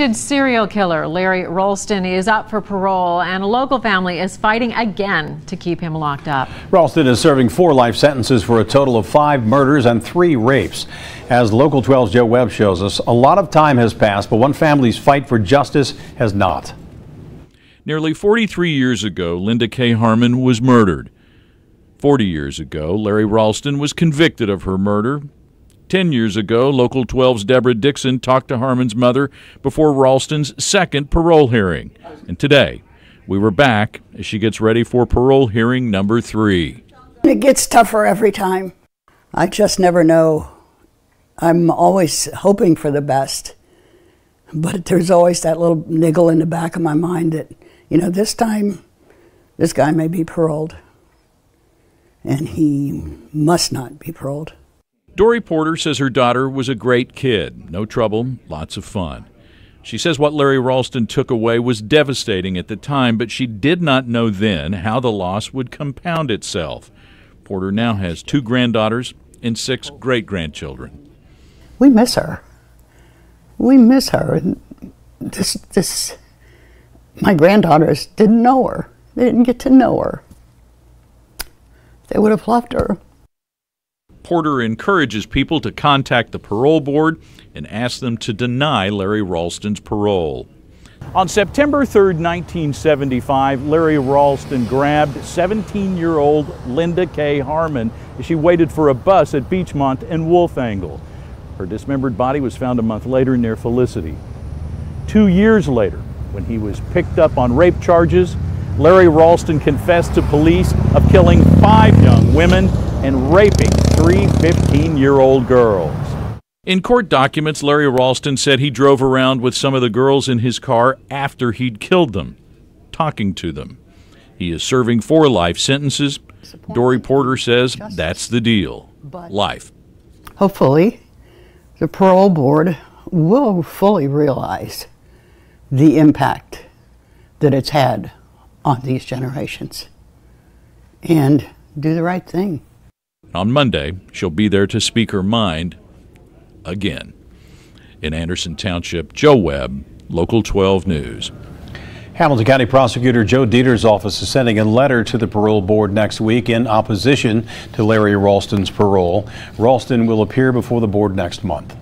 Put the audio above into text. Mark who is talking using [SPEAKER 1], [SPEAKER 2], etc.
[SPEAKER 1] Convicted serial killer Larry Ralston is up for parole, and a local family is fighting again to keep him locked up.
[SPEAKER 2] Ralston is serving 4 life sentences for a total of 5 murders and 3 rapes. As Local 12's Joe Webb shows us, a lot of time has passed, but one family's fight for justice has not.
[SPEAKER 3] Nearly 43 years ago, Linda Kay Harmon was murdered. 40 years ago, Larry Ralston was convicted of her murder. 10 years ago, Local 12's Deborah Dixon talked to Harmon's mother before Ralston's second parole hearing. And today, we were back as she gets ready for parole hearing number 3.
[SPEAKER 4] It gets tougher every time. I just never know. I'm always hoping for the best. But there's always that little niggle in the back of my mind that, you know, this time, this guy may be paroled. And he must not be paroled.
[SPEAKER 3] Dori Porter says her daughter was a great kid. No trouble, lots of fun. She says what Larry Ralston took away was devastating at the time, but she did not know then how the loss would compound itself. Porter now has 2 granddaughters and 6 great-grandchildren.
[SPEAKER 4] We miss her. We miss her. My granddaughters didn't know her. They didn't get to know her. They would have loved her.
[SPEAKER 3] Porter encourages people to contact the parole board and ask them to deny Larry Ralston's parole. On September 3rd, 1975, Larry Ralston grabbed 17-year-old Linda Kay Harmon as she waited for a bus at Beechmont and Wolfangel. Her dismembered body was found a month later near Felicity. 2 years later, when he was picked up on rape charges, Larry Ralston confessed to police of killing 5 young women and raping 3 15-year-old girls. In court documents, Larry Ralston said he drove around with some of the girls in his car after he'd killed them, talking to them. He is serving 4 life sentences. Dori Porter says that's the deal. Life.
[SPEAKER 4] Hopefully, the parole board will fully realize the impact that it's had on these generations and do the right thing.
[SPEAKER 3] On Monday, she'll be there to speak her mind again. In Anderson Township, Joe Webb, Local 12 News.
[SPEAKER 2] Hamilton County Prosecutor Joe Dieter's office is sending a letter to the parole board next week in opposition to Larry Ralston's parole. Ralston will appear before the board next month.